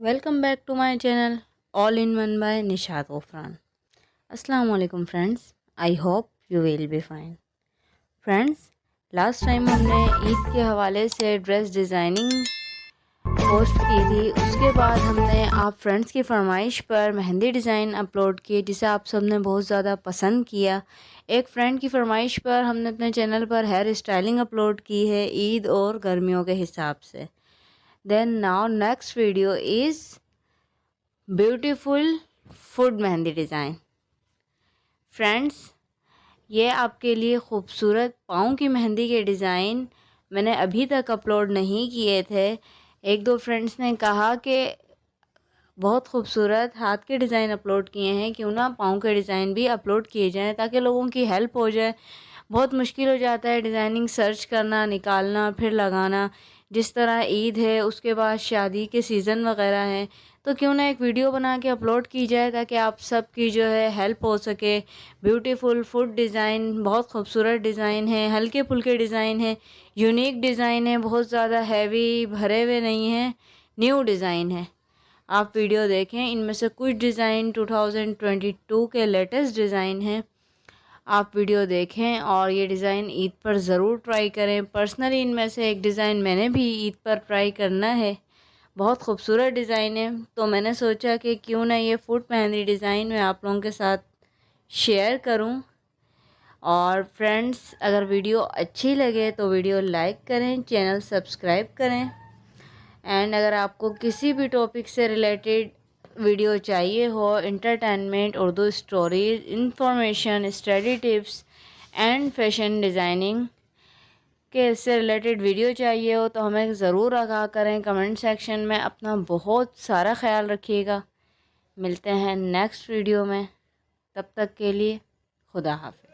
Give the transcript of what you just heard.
Welcome back to my channel all in one by Nishat Ghufran. अस्सलाम वालेकुम friends, I hope you will be fine. Friends, last time हमने ईद के हवाले से dress designing post की थी। उसके बाद हमने आप फ्रेंड्स की फरमाइश पर मेहंदी डिज़ाइन अपलोड की, जिसे आप सब ने बहुत ज़्यादा पसंद किया। एक फ्रेंड की फरमाइश पर हमने अपने चैनल पर हेयर स्टाइलिंग अपलोड की है ईद और गर्मियों के हिसाब से। Then now next video is beautiful food mehndi design. Friends, ये आपके लिए खूबसूरत पाँव की मेहंदी के डिज़ाइन मैंने अभी तक अपलोड नहीं किए थे। एक दो फ्रेंड्स ने कहा कि बहुत खूबसूरत हाथ के डिज़ाइन अपलोड किए हैं, क्यों ना पाँव के डिज़ाइन भी अपलोड किए जाएँ ताकि लोगों की हेल्प हो जाए। बहुत मुश्किल हो जाता है डिज़ाइनिंग सर्च करना, निकालना, फिर लगाना। जिस तरह ईद है, उसके बाद शादी के सीज़न वग़ैरह हैं, तो क्यों ना एक वीडियो बना के अपलोड की जाए ताकि आप सब की जो है हेल्प हो सके। ब्यूटीफुल फूड डिज़ाइन, बहुत खूबसूरत डिज़ाइन है, हल्के-फुल्के डिज़ाइन है, यूनिक डिज़ाइन है, बहुत ज़्यादा हैवी भरे हुए नहीं हैं, न्यू डिज़ाइन है। आप वीडियो देखें, इनमें से कुछ डिज़ाइन 2022 के लेटेस्ट डिज़ाइन हैं। आप वीडियो देखें और ये डिज़ाइन ईद पर ज़रूर ट्राई करें। पर्सनली इनमें से एक डिज़ाइन मैंने भी ईद पर ट्राई करना है। बहुत खूबसूरत डिज़ाइन है, तो मैंने सोचा कि क्यों ना ये फूड मेहंदी डिज़ाइन मैं आप लोगों के साथ शेयर करूं। और फ्रेंड्स, अगर वीडियो अच्छी लगे तो वीडियो लाइक करें, चैनल सब्सक्राइब करें। एंड अगर आपको किसी भी टॉपिक से रिलेटेड वीडियो चाहिए हो, entertainment, Urdu stories, information, study tips and fashion designing के इससे रिलेटेड वीडियो चाहिए हो, तो हमें ज़रूर आगाह करें कमेंट सेक्शन में। अपना बहुत सारा ख्याल रखिएगा। मिलते हैं नेक्स्ट वीडियो में, तब तक के लिए खुदा हाफिज़।